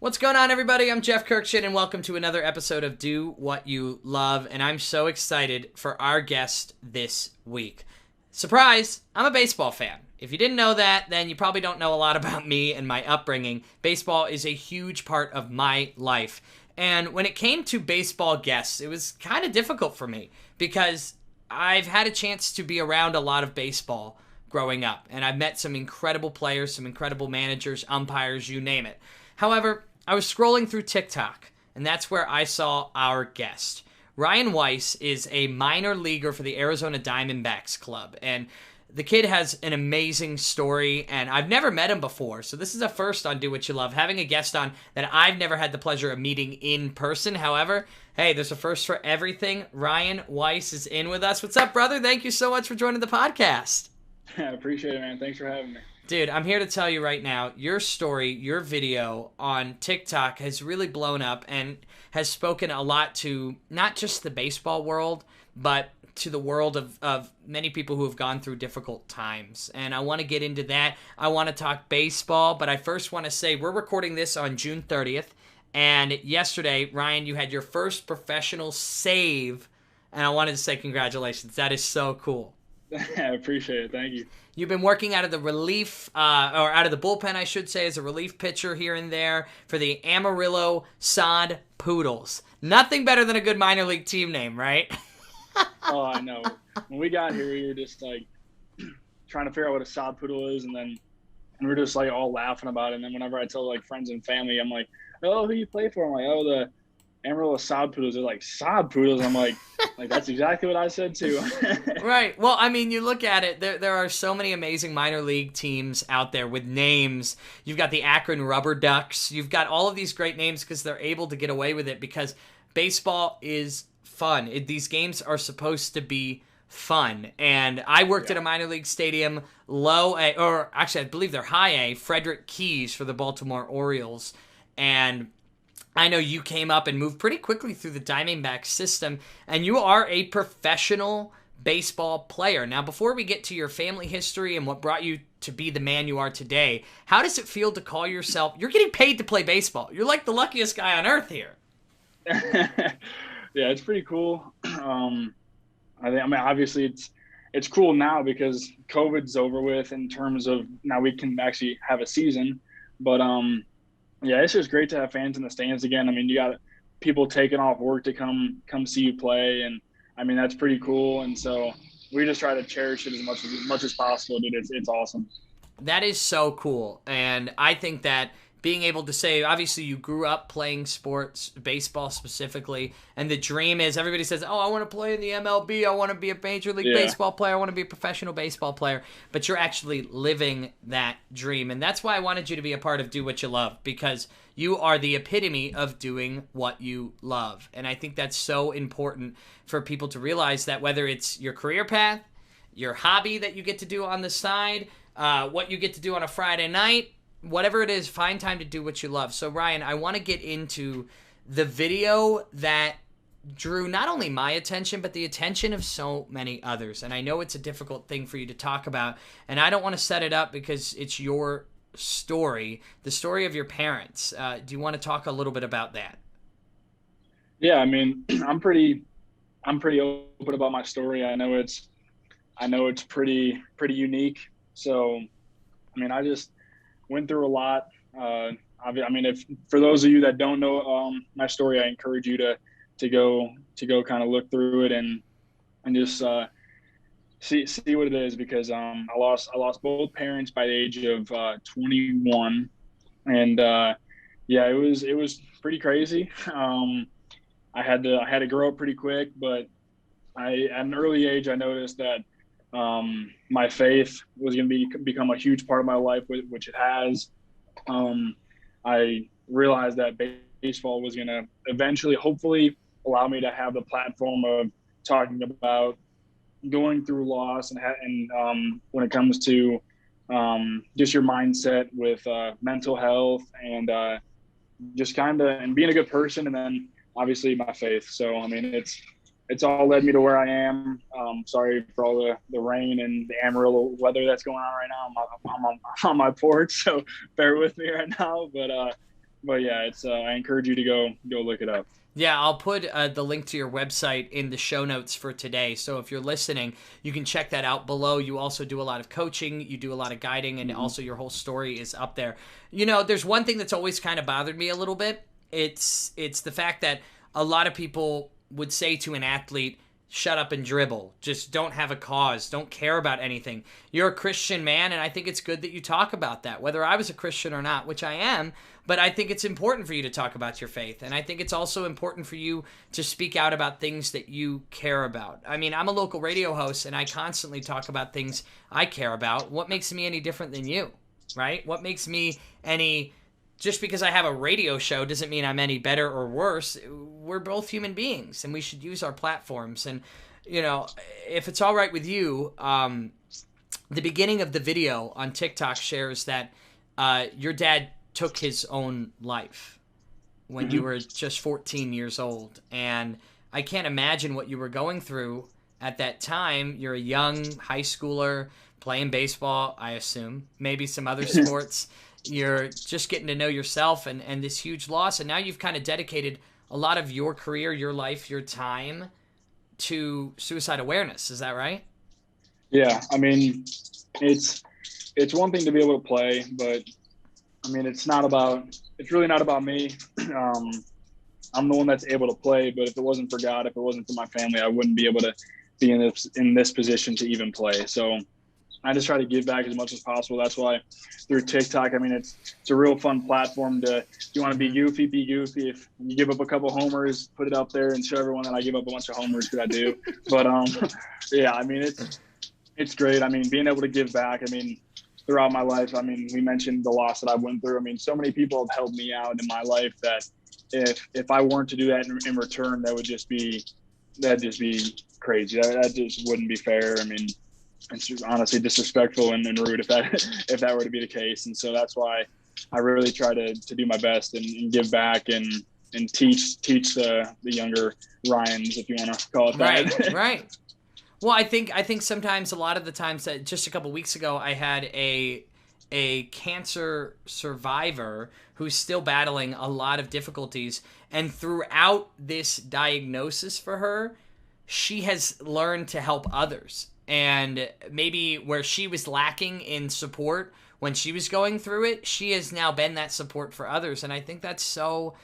What's going on, everybody? I'm Jeff Kurkjian, and welcome to another episode of Do What You Love, and I'm so excited for our guest this week. Surprise! I'm a baseball fan. If you didn't know that, then you probably don't know a lot about me and my upbringing. Baseball is a huge part of my life, and when it came to baseball guests, it was kind of difficult for me because I've had a chance to be around a lot of baseball growing up, and I've met some incredible players, some incredible managers, umpires, you name it. However, I was scrolling through TikTok, and that's where I saw our guest. Ryan Weiss is a minor leaguer for the Arizona Diamondbacks club, and the kid has an amazing story, and I've never met him before, so this is a first on Do What You Love, having a guest on that I've never had the pleasure of meeting in person. However, hey, there's a first for everything. Ryan Weiss is in with us. What's up, brother? Thank you so much for joining the podcast. I appreciate it, man. Thanks for having me. Dude, I'm here to tell you right now, your story, your video on TikTok has really blown up and has spoken a lot to not just the baseball world, but to the world of many people who have gone through difficult times. And I want to get into that. I want to talk baseball, but I first want to say we're recording this on June 30th. And yesterday, Ryan, you had your first professional save. And I wanted to say congratulations. That is so cool. I appreciate it. Thank you. You've been working out of the relief, or out of the bullpen, I should say, as a relief pitcher here and there for the Amarillo Sod Poodles. Nothing better than a good minor league team name, right? Oh, I know. When we got here, we were just like trying to figure out what a sod poodle is, and we're just like all laughing about it. And then whenever I tell like friends and family, I'm like, "Oh, who you play for?" I'm like, "Oh, the Amarillo Sod Poodles." They're like, "Sod Poodles?" I'm like that's exactly what I said too. Right. Well, I mean, you look at it, there are so many amazing minor league teams out there with names. You've got the Akron Rubber Ducks. You've got all of these great names because they're able to get away with it because baseball is fun. These games are supposed to be fun. And I worked at a minor league stadium, low A, or actually I believe they're high A, Frederick Keys for the Baltimore Orioles. And I know you came up and moved pretty quickly through the Diamondback system, and you are a professional baseball player. Now, before we get to your family history and what brought you to be the man you are today, how does it feel to call yourself, you're getting paid to play baseball. You're like the luckiest guy on earth here. Yeah, it's pretty cool. I mean, obviously it's cool now because COVID's over with in terms of now we can actually have a season, but yeah, it's just great to have fans in the stands again. I mean, you got people taking off work to come see you play, and I mean that's pretty cool. And so we just try to cherish it as much as possible, dude. It's awesome. That is so cool, and I think that being able to say, obviously you grew up playing sports, baseball specifically, and the dream is everybody says, oh, I want to play in the MLB, I want to be a Major League Baseball player, I want to be a professional baseball player, but you're actually living that dream, and that's why I wanted you to be a part of Do What You Love, because you are the epitome of doing what you love, and I think that's so important for people to realize that whether it's your career path, your hobby that you get to do on the side, what you get to do on a Friday night, whatever it is, find time to do what you love. So, Ryan, I want to get into the video that drew not only my attention, but the attention of so many others. And I know it's a difficult thing for you to talk about, and I don't want to set it up because it's your story, the story of your parents. Do you want to talk a little bit about that? Yeah, I mean, I'm pretty open about my story. I know it's pretty unique. So, I mean, I just went through a lot. I mean, if for those of you that don't know my story, I encourage you to go kind of look through it and just see what it is, because I lost both parents by the age of 21, and yeah, it was pretty crazy. I had to grow up pretty quick, but at an early age I noticed that my faith was going to become a huge part of my life, which it has. I realized that baseball was going to eventually, hopefully, allow me to have the platform of talking about going through loss and when it comes to just your mindset with mental health and just kind of and being a good person, and then obviously my faith. So I mean, it's all led me to where I am. Sorry for all the rain and the Amarillo weather that's going on right now. I'm on my porch, so bear with me right now. But but yeah, it's I encourage you to go look it up. Yeah, I'll put the link to your website in the show notes for today. So if you're listening, you can check that out below. You also do a lot of coaching, you do a lot of guiding, and also your whole story is up there. You know, there's one thing that's always kind of bothered me a little bit. It's the fact that a lot of people would say to an athlete, shut up and dribble. Just don't have a cause. Don't care about anything. You're a Christian man, and I think it's good that you talk about that, whether I was a Christian or not, which I am. But I think it's important for you to talk about your faith. And I think it's also important for you to speak out about things that you care about. I mean, I'm a local radio host, and I constantly talk about things I care about. What makes me any different than you, right? What makes me any... Just because I have a radio show doesn't mean I'm any better or worse. We're both human beings, and we should use our platforms. And, you know, if it's all right with you, the beginning of the video on TikTok shares that your dad took his own life when you were just 14 years old. And I can't imagine what you were going through at that time. You're a young high schooler playing baseball, I assume, maybe some other sports. You're just getting to know yourself and this huge loss. And now you've kind of dedicated a lot of your career, your life, your time to suicide awareness. Is that right? Yeah. I mean, it's one thing to be able to play, but I mean, it's really not about me. I'm the one that's able to play, but if it wasn't for God, if it wasn't for my family, I wouldn't be able to be in this position to even play. So I just try to give back as much as possible. That's why through TikTok, I mean, it's a real fun platform if you want to be goofy, be goofy. If you give up a couple homers, put it up there and show everyone that I give up a bunch of homers, because I do. But yeah, I mean, it's great. I mean, being able to give back, I mean, throughout my life, I mean, we mentioned the loss that I went through. I mean, so many people have helped me out in my life that if I weren't to do that in return, that'd just be crazy. That just wouldn't be fair. I mean, it's just honestly disrespectful and rude if that were to be the case. And so that's why I really try to do my best and give back and teach the younger Ryans, if you want to call it that. Right. Well, I think sometimes, a lot of the times, that just a couple weeks ago, I had a cancer survivor who's still battling a lot of difficulties, and throughout this diagnosis for her, she has learned to help others. And maybe where she was lacking in support when she was going through it, she has now been that support for others. And I think that's so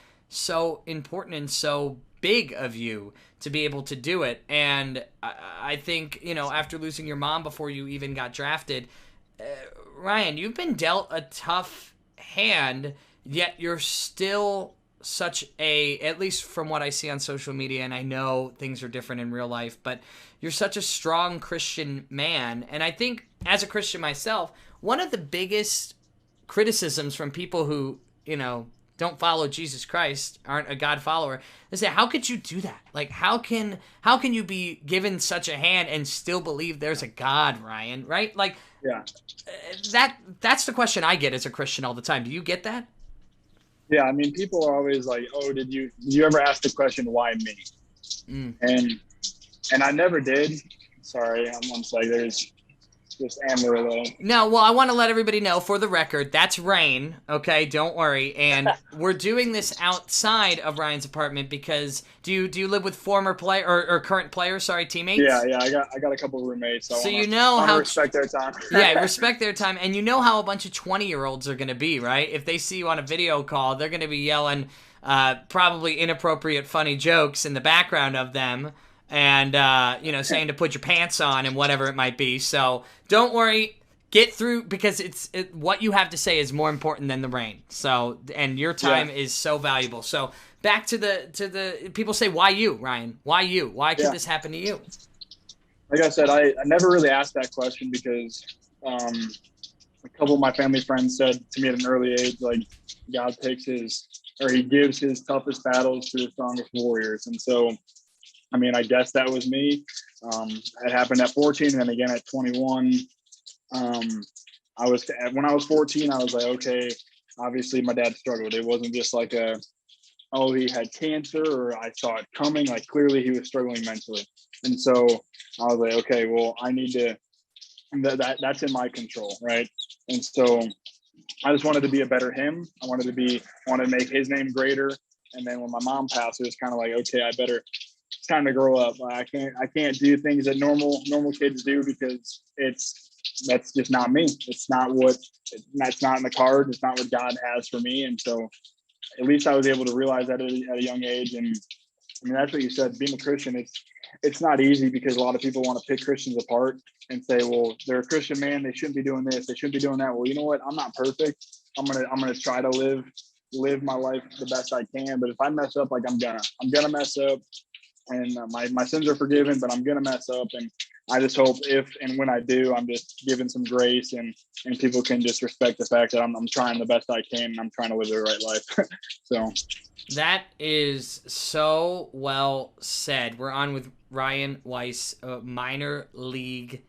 important and so big of you to be able to do it. And I think, you know, after losing your mom before you even got drafted, Ryan, you've been dealt a tough hand, yet you're still such at least from what I see on social media, and I know things are different in real life, but you're such a strong Christian man. And I think, as a Christian myself, one of the biggest criticisms from people who, you know, don't follow Jesus Christ, aren't a God follower, is that how could you do that? Like, how can you be given such a hand and still believe there's a God, Ryan? Right? Like, Yeah. That's the question I get as a Christian all the time. Do you get that? Yeah, I mean, people are always like, "Oh, did you ever ask the question, why me?" And I never did. Sorry, I'm on site. There's just Amber though. No, well, I want to let everybody know, for the record, that's Rain. Okay, don't worry. And we're doing this outside of Ryan's apartment because do you live with former player or current players? Sorry, teammates. Yeah. I got a couple of roommates. So you know how respect their time. Yeah, respect their time, and you know how a bunch of 20-year-olds are going to be, right? If they see you on a video call, they're going to be yelling probably inappropriate, funny jokes in the background of them. And, you know, saying to put your pants on and whatever it might be. So don't worry, get through, because what you have to say is more important than the rain. So, and your time is so valuable. So back to the people say, why you, Ryan? Why you? Why could this happen to you? Like I said, I never really asked that question because a couple of my family friends said to me at an early age, like, God he gives his toughest battles to the strongest warriors. And so, I mean, I guess that was me. It happened at 14, and then again at 21. When I was 14, I was like, okay, obviously my dad struggled. It wasn't just like he had cancer or I saw it coming. Like, clearly he was struggling mentally. And so I was like, okay, well, I need to, that's in my control, right? And so I just wanted to be a better him. I wanted to make his name greater. And then when my mom passed, it was kind of like, okay, it's time to grow up. I can't do things that normal kids do because that's just not me. That's not in the card. It's not what God has for me. And so at least I was able to realize that at a young age. And I mean, that's what you said, being a Christian, it's not easy because a lot of people want to pick Christians apart and say, well, they're a Christian man, they shouldn't be doing this, they shouldn't be doing that. Well, you know what? I'm not perfect. I'm gonna try to live my life the best I can. But if I mess up, like I'm gonna mess up, and my sins are forgiven, but I'm gonna mess up. And I just hope if and when I do, I'm just given some grace and people can just respect the fact that I'm trying the best I can and I'm trying to live the right life. So that is so well said. We're on with Ryan Weiss, a minor league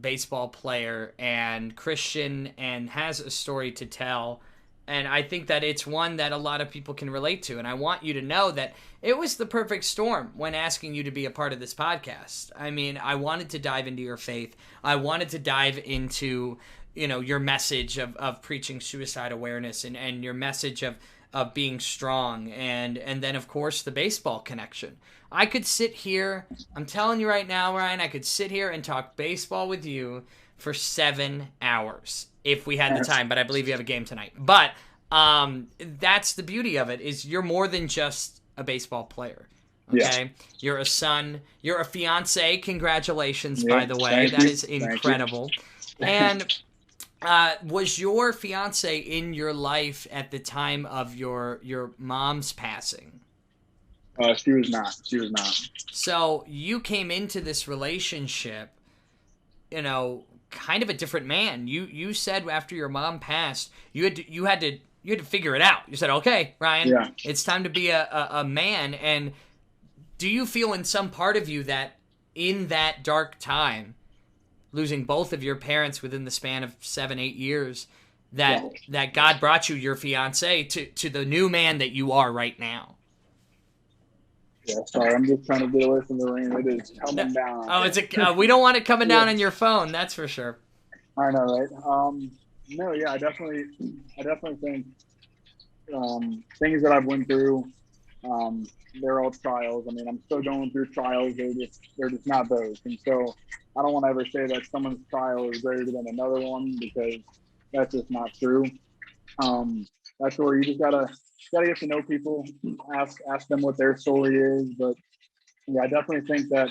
baseball player and Christian, and has a story to tell. And I think that it's one that a lot of people can relate to. And I want you to know that it was the perfect storm when asking you to be a part of this podcast. I mean, I wanted to dive into your faith. I wanted to dive into, your message of preaching suicide awareness and your message of being strong. And then, of course, the baseball connection. I could sit here, I'm telling you right now, Ryan, I could sit here and talk baseball with you for 7 hours if we had the time, but I believe you have a game tonight. But that's the beauty of it, is you're more than just a baseball player. Okay? Yeah. You're a son. You're a fiance. Congratulations, by the way. That is incredible. And was your fiance in your life at the time of your mom's passing? She was not. So you came into this relationship, kind of a different man. You said after your mom passed, you had to figure it out. You said, okay, Ryan, It's time to be a man. And do you feel in some part of you that in that dark time, losing both of your parents within the span of 7-8 years, that God brought you your fiance to the new man that you are right now? Yeah, sorry, I'm just trying to get away from the rain. It is coming down. Oh, we don't want it coming down on your phone, that's for sure. I know, right? No, yeah, I definitely think things that I've went through, they're all trials. I mean, I'm still going through trials. They're just not those. And so I don't want to ever say that someone's trial is greater than another one, because that's just not true. That's where you just gotta get to know people, ask them what their story is. But yeah, I definitely think that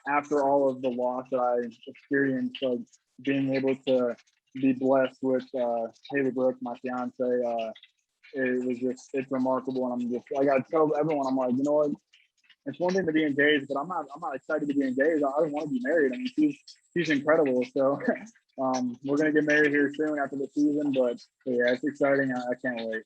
after all of the loss that I experienced, like being able to be blessed with Haley Brooks, my fiance, it's remarkable. And I gotta tell everyone, I'm like, you know what? It's one thing to be engaged, but I'm not excited to be engaged. I don't want to be married. I mean, she's incredible. So we're gonna get married here soon after the season. But yeah, it's exciting. I can't wait.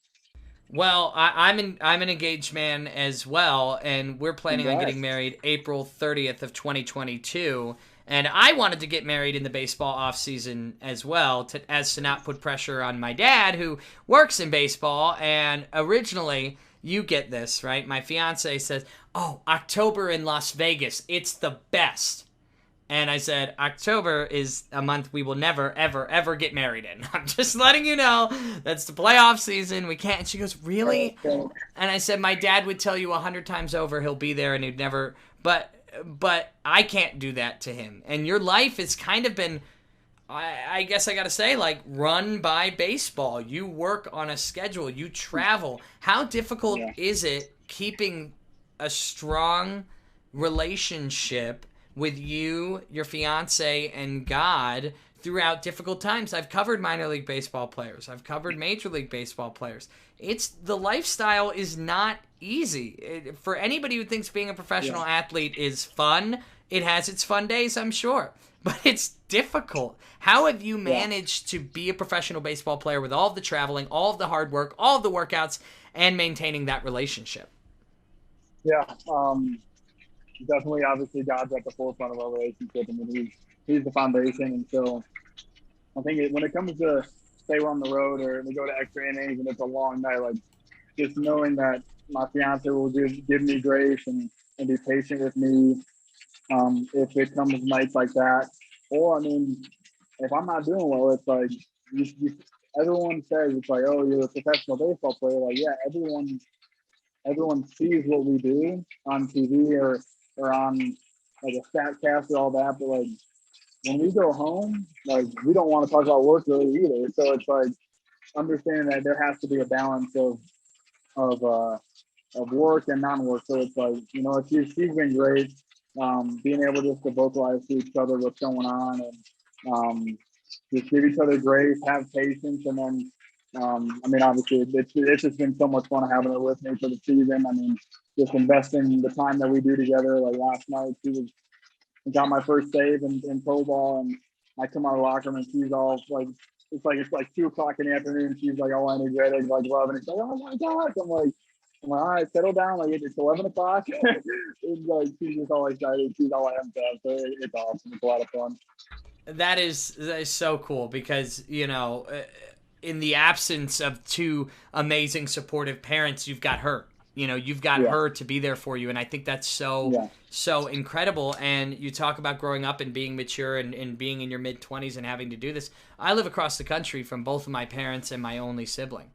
Well, I'm an engaged man as well, and we're planning on getting married April 30th of 2022. And I wanted to get married in the baseball offseason as well, as to not put pressure on my dad, who works in baseball. And originally, you get this, right? My fiance says, oh, October in Las Vegas, it's the best. And I said, October is a month we will never, ever, ever get married in. I'm just letting you know, that's the playoff season. We can't. And she goes, really? And I said, my dad would tell you 100 times over he'll be there and he'd never. But I can't do that to him. And your life has kind of been, I guess I got to say, like, run by baseball. You work on a schedule. You travel. How difficult is it keeping a strong relationship with you, your fiance, and God throughout difficult times? I've covered minor league baseball players. I've covered major league baseball players. The lifestyle is not easy. For anybody who thinks being a professional athlete is fun, it has its fun days, I'm sure. But it's difficult. How have you managed to be a professional baseball player with all of the traveling, all of the hard work, all of the workouts, and maintaining that relationship? Yeah, definitely, obviously, God's at the forefront of our relationship. I mean, he's the foundation. And so I think when it comes to, say we're on the road or we go to extra innings and it's a long night, like just knowing that my fiance will give me grace and be patient with me if it comes nights like that. Or, I mean, if I'm not doing well, it's like everyone says it's like, oh, you're a professional baseball player. Like, yeah, everyone sees what we do on TV or on like a Statcast or all that, but like when we go home, like we don't want to talk about work really either. So it's like understanding that there has to be a balance of uh of work and non-work. So it's like, she's been great. Being able just to vocalize to each other what's going on and just give each other grace, have patience, and then I mean, obviously, it's just been so much fun having her with me for the season. I mean, just investing the time that we do together. Like last night, got my first save in pro ball, and I come out of the locker room and she's all like, it's like 2 o'clock in the afternoon. She's like all energetic, like loving it. She's like, oh my gosh! I'm like, all right, settle down. Like it's 11 o'clock. It's like she's just all excited. She's all amped up. So it's awesome. It's a lot of fun. That is so cool because, in the absence of two amazing supportive parents, you've got her. You've got her to be there for you, and I think that's so incredible. And you talk about growing up and being mature and being in your mid-20s and having to do this. I live across the country from both of my parents and my only sibling.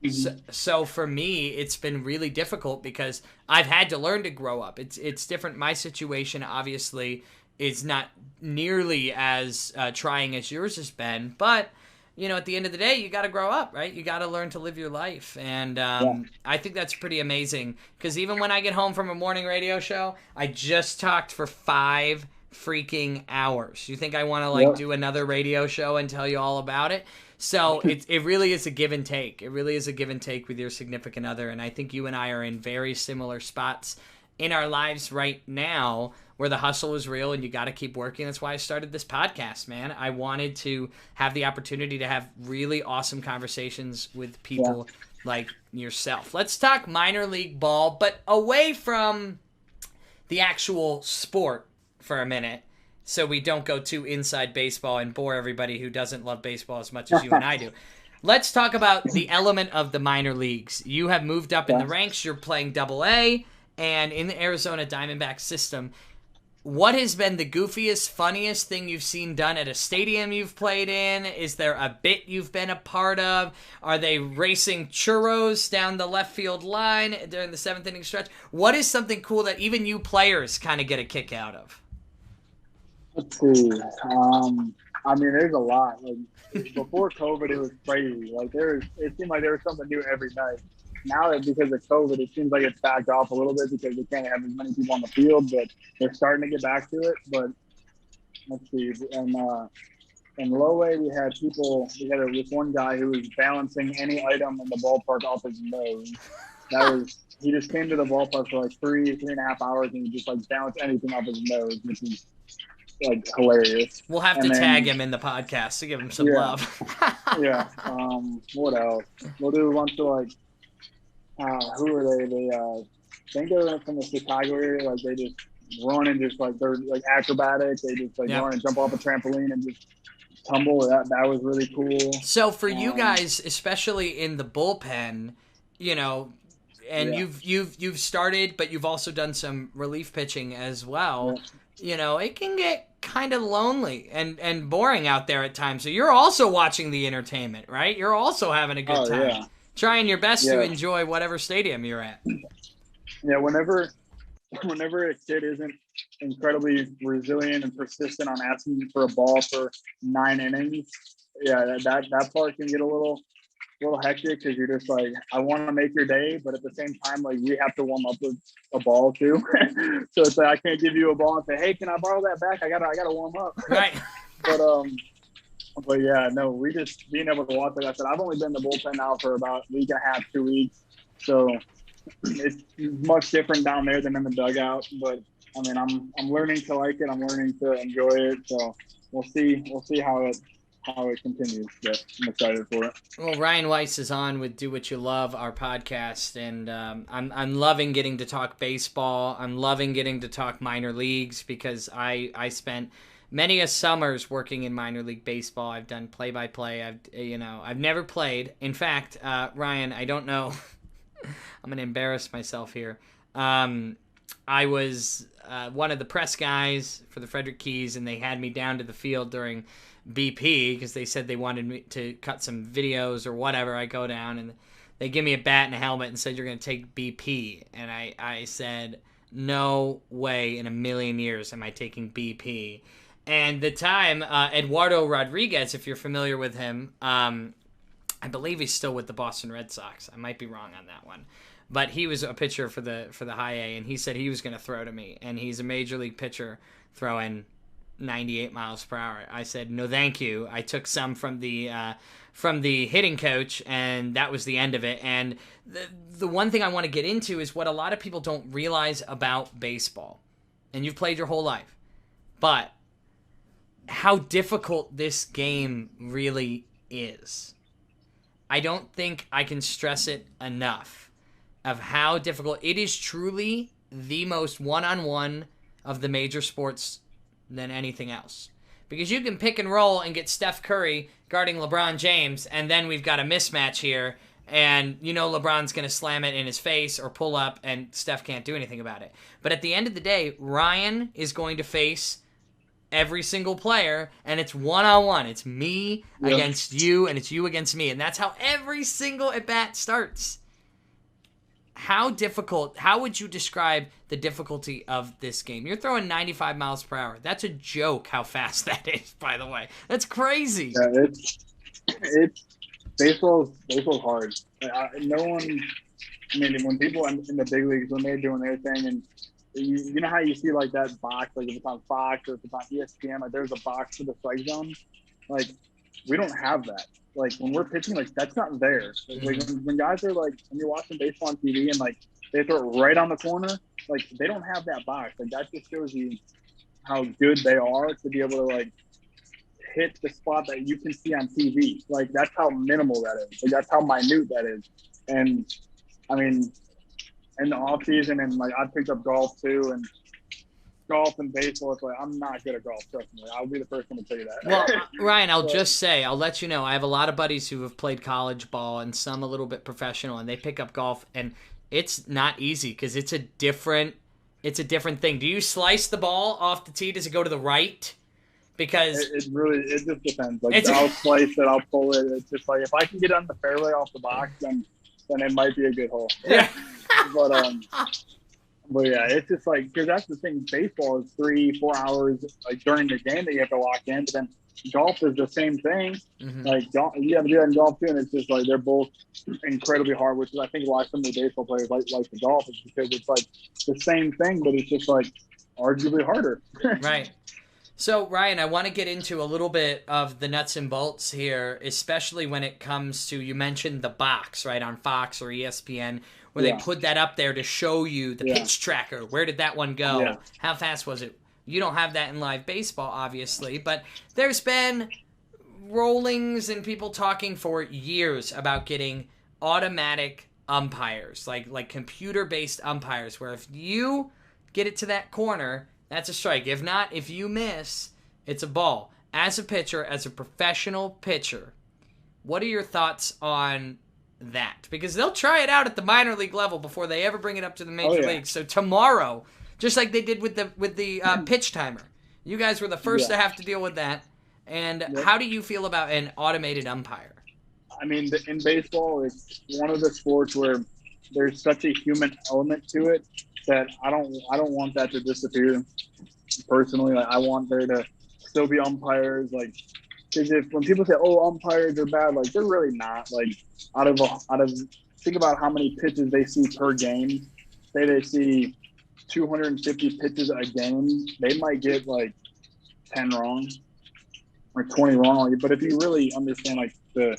Mm-hmm. So for me, it's been really difficult because I've had to learn to grow up. It's different. My situation, obviously, is not nearly as trying as yours has been, but at the end of the day, you got to grow up, right? You got to learn to live your life. And I think that's pretty amazing because even when I get home from a morning radio show, I just talked for 5 freaking hours. You think I want to do another radio show and tell you all about it? So it really is a give and take. It really is a give and take with your significant other. And I think you and I are in very similar spots in our lives right now where the hustle is real and you got to keep working. That's why I started this podcast, man. I wanted to have the opportunity to have really awesome conversations with people like yourself. Let's talk minor league ball, but away from the actual sport for a minute so we don't go too inside baseball and bore everybody who doesn't love baseball as much as you and I do. Let's talk about the element of the minor leagues. You have moved up in the ranks. You're playing Double-A and in the Arizona Diamondback system. What has been the goofiest, funniest thing you've seen done at a stadium you've played in? Is there a bit you've been a part of? Are they racing churros down the left field line during the 7th inning stretch? What is something cool that even you players kind of get a kick out of? Let's see. I mean, there's a lot. Like before COVID, it was crazy. Like it seemed like there was something new every night. Now that because of COVID, it seems like it's backed off a little bit because they can't have as many people on the field, but they're starting to get back to it. But let's see. And in low A, we had this one guy who was balancing any item in the ballpark off his nose. He just came to the ballpark for like 3.5 hours and he just like balanced anything off his nose, which is like hilarious. We'll have to tag him in the podcast to give him some love. What else? We'll do a bunch of like, who are they? They think they're from the Chicago area. Like they just run and just like they're like acrobatic. They just like run and jump off a trampoline and just tumble. That was really cool. So for you guys, especially in the bullpen, and you've started, but you've also done some relief pitching as well. Yeah. It can get kind of lonely and boring out there at times. So you're also watching the entertainment, right? You're also having a good time. Yeah. Trying your best to enjoy whatever stadium you're at. Yeah, whenever a kid isn't incredibly resilient and persistent on asking for a ball for 9 innings, that part can get a little hectic because you're just like, I want to make your day, but at the same time, like we have to warm up with a ball too. So it's like I can't give you a ball and say, hey, can I borrow that back? I gotta warm up. Right. But yeah, no, we just being able to watch it. Like I said, I've only been in the bullpen now for about a week and a half, 2 weeks. So it's much different down there than in the dugout. But I mean, I'm learning to like it. I'm learning to enjoy it. So we'll see how it continues. But I'm excited for it. Well, Ryan Weiss is on with Do What You Love, our podcast, and I'm loving getting to talk baseball. I'm loving getting to talk minor leagues because I spent many a summers working in minor league baseball. I've done play-by-play. I've never played. In fact, Ryan, I don't know. I'm going to embarrass myself here. I was one of the press guys for the Frederick Keys, and they had me down to the field during BP because they said they wanted me to cut some videos or whatever. I go down, and they give me a bat and a helmet and said, "You're going to take BP." And I said, "No way in a million years am I taking BP." And the time, Eduardo Rodriguez, if you're familiar with him, I believe he's still with the Boston Red Sox. I might be wrong on that one. But he was a pitcher for the high A, and he said he was going to throw to me. And he's a major league pitcher throwing 98 miles per hour. I said, no, thank you. I took some from the hitting coach, and that was the end of it. And the one thing I want to get into is what a lot of people don't realize about baseball. And you've played your whole life. But how difficult this game really is. I don't think I can stress it enough of how difficult it is. Truly the most one-on-one of the major sports than anything else. Because you can pick and roll and get Steph Curry guarding LeBron James, and then we've got a mismatch here, and you know LeBron's going to slam it in his face or pull up, and Steph can't do anything about it. But at the end of the day, Ryan is going to face every single player, and it's one-on-one. It's me against you, and it's you against me, and that's how every single at-bat starts. How would you describe the difficulty of this game? You're throwing 95 miles per hour. That's a joke how fast that is, by the way. That's crazy. Yeah, it's baseball's hard. No one, I mean, when people in the big leagues, when they're doing their thing, and you know how you see like that box, like if it's on Fox or if it's on ESPN, like there's a box for the strike zone. Like we don't have that. Like when we're pitching, like that's not there. Like when guys are like, when you're watching baseball on TV and like they throw it right on the corner, like they don't have that box. Like that just shows you how good they are to be able to like hit the spot that you can see on TV. Like that's how minimal that is. Like that's how minute that is. And I mean, in the off season, and like I picked up golf too, and golf and baseball, it's like I'm not good at golf, trust me. I'll be the first one to tell you that. Well, Ryan, I'll let you know, I have a lot of buddies who have played college ball and some a little bit professional, and they pick up golf, and it's not easy because it's a different thing. Do you slice the ball off the tee? Does it go to the right? Because it just depends. Like I'll slice it, I'll pull it. It's just like if I can get on the fairway off the box, then it might be a good hole. Yeah. But yeah, it's just like, because that's the thing. Baseball is 3-4 hours like during the game that you have to lock in. But then golf is the same thing. Mm-hmm. Like you have to do that in golf too, and it's just like they're both incredibly hard. Which is I think why some of the baseball players like the golf is because it's like the same thing, but it's just like arguably harder. Right. So Ryan, I want to get into a little bit of the nuts and bolts here, especially when it comes to, you mentioned the box, right, on Fox or ESPN. Where they put that up there to show you the pitch tracker. Where did that one go? Yeah. How fast was it? You don't have that in live baseball, obviously, but there's been rollings and people talking for years about getting automatic umpires, like computer-based umpires, where if you get it to that corner, that's a strike. If not, if you miss, it's a ball. As a pitcher, as a professional pitcher, what are your thoughts on that? Because they'll try it out at the minor league level before they ever bring it up to the major leagues. So tomorrow, just like they did with the pitch timer, you guys were the first to have to deal with that. And how do you feel about an automated umpire? I mean, in baseball, it's one of the sports where there's such a human element to it that I don't want that to disappear. Personally, like, I want there to still be umpires. Like, because when people say, "Oh, umpires are bad," like they're really not. Like, out of think about how many pitches they see per game. Say they see 250 pitches a game, they might get like 10 wrong or 20 wrong. But if you really understand like the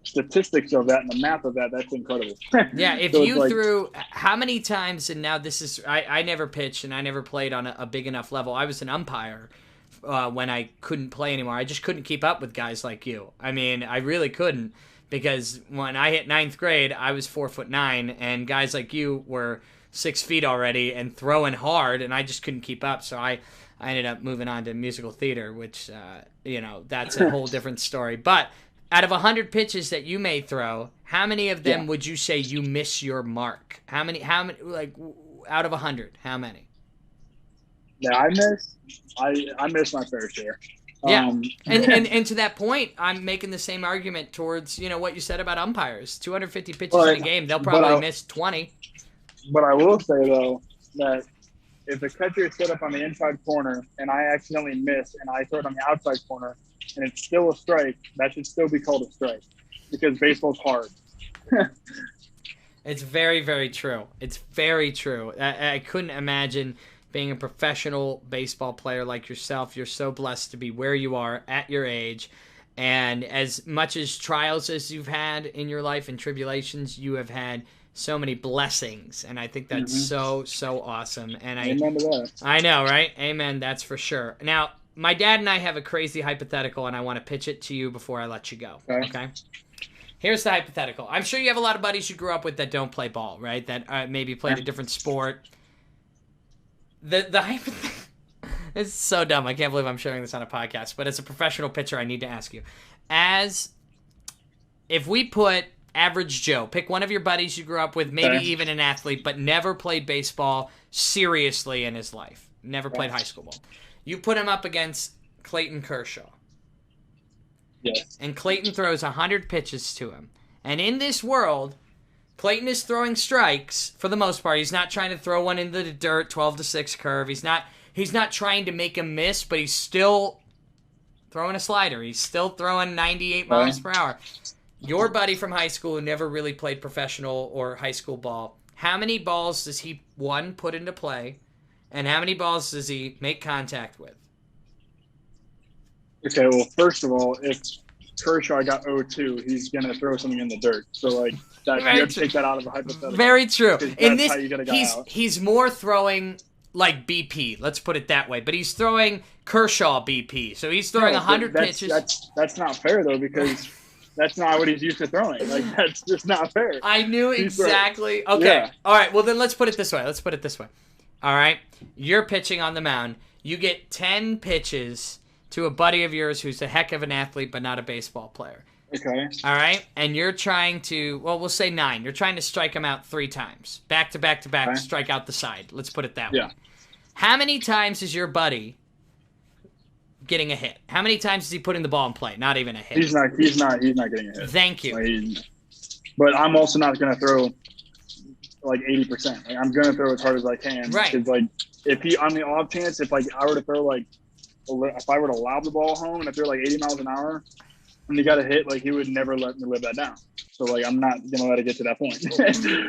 statistics of that and the math of that, that's incredible. Yeah, if so you threw how many times, and now this is I never pitched and I never played on a big enough level. I was an umpire when I couldn't play anymore. I just couldn't keep up with guys like you. I mean, I really couldn't, because when I hit 9th grade, I was 4'9", and guys like you were 6 feet already and throwing hard, and I just couldn't keep up. So I ended up moving on to musical theater, which that's a whole different story. But out of 100 pitches that you may throw, how many of them would you say you miss your mark? How many? Like, out of 100, how many? Yeah, I missed my fair share. Yeah, and to that point, I'm making the same argument towards what you said about umpires. 250 pitches in a game, they'll probably miss 20. But I will say though that if the catcher is set up on the inside corner and I accidentally miss and I throw it on the outside corner and it's still a strike, that should still be called a strike because baseball's hard. It's very, very true. It's very true. I couldn't imagine being a professional baseball player like yourself. You're so blessed to be where you are at your age. And as much as trials as you've had in your life and tribulations, you have had so many blessings. And I think that's so awesome. And Amen to that. I know, right? Amen. That's for sure. Now, my dad and I have a crazy hypothetical, and I want to pitch it to you before I let you go. Okay? Here's the hypothetical. I'm sure you have a lot of buddies you grew up with that don't play ball, right? That maybe played a different sport. The hypothetical... It's so dumb. I can't believe I'm sharing this on a podcast. But as a professional pitcher, I need to ask you. If we put average Joe, pick one of your buddies you grew up with, maybe even an athlete, but never played baseball seriously in his life. Never played high school ball. You put him up against Clayton Kershaw. Yes. And Clayton throws 100 pitches to him. And in this world, Clayton is throwing strikes for the most part. He's not trying to throw one into the dirt, 12-6 curve. He's not trying to make him miss, but he's still throwing a slider. He's still throwing 98 miles per hour. Your buddy from high school who never really played professional or high school ball, how many balls does he, one, put into play, and how many balls does he make contact with? Okay, well, first of all, if Kershaw got 0-2, he's going to throw something in the dirt. So, like, you have to take that out of the hypothetical. Very true. In this, how you get a guy out. He's more throwing like BP, let's put it that way. But he's throwing Kershaw BP. So he's throwing 100 pitches. That's not fair, though, because that's not what he's used to throwing. Like, that's just not fair. I knew exactly. Okay. Yeah. All right, well, then let's put it this way. All right? You're pitching on the mound. You get 10 pitches to a buddy of yours who's a heck of an athlete but not a baseball player. Okay. All right? And you're trying to, well, we'll say 9. You're trying to strike him out 3 times. Back to back to back, strike out the side. Let's put it that way. How many times is your buddy getting a hit? How many times is he putting the ball in play? Not even a hit. He's not getting a hit. Thank you. But I'm also not going to throw like 80%. Like, I'm going to throw as hard as I can. Right. Because, like, if he, on the off chance, if I were to throw, like, if I were to lob the ball home and I threw like 80 miles an hour and he got a hit, like, he would never let me live that down. So, like, I'm not going to let it get to that point.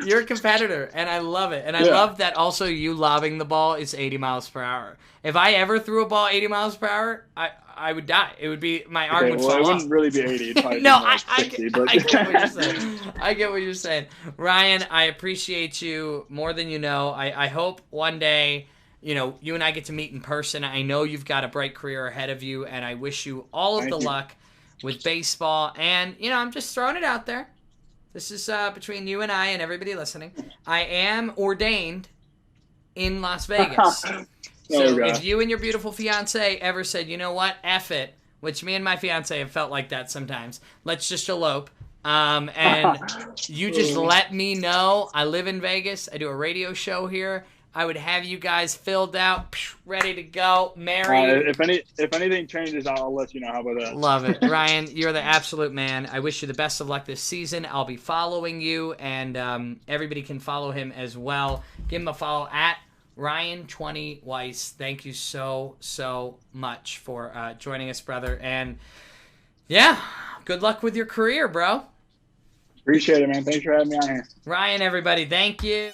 You're a competitor, and I love it. And I love that also you lobbing the ball is 80 miles per hour. If I ever threw a ball 80 miles per hour, I would die. It would be, my arm would fall off. It wouldn't really be 80. It'd probably no, be like 60, but... I get what you're saying. I get what you're saying. Ryan, I appreciate you more than you know. I hope one day, you know, you and I get to meet in person. I know you've got a bright career ahead of you, and I wish you all of the luck with baseball. And, you know, I'm just throwing it out there. This is between you and I and everybody listening. I am ordained in Las Vegas. So if you and your beautiful fiance ever said, you know what, F it, which me and my fiance have felt like that sometimes, let's just elope. And you just let me know. I live in Vegas. I do a radio show here. I would have you guys filled out, ready to go, married. If anything changes, I'll let you know. How about that? Love it. Ryan, you're the absolute man. I wish you the best of luck this season. I'll be following you, and everybody can follow him as well. Give him a follow at Ryan20 Weiss. Thank you so much for joining us, brother. And, yeah, good luck with your career, bro. Appreciate it, man. Thanks for having me on here. Ryan, everybody, thank you.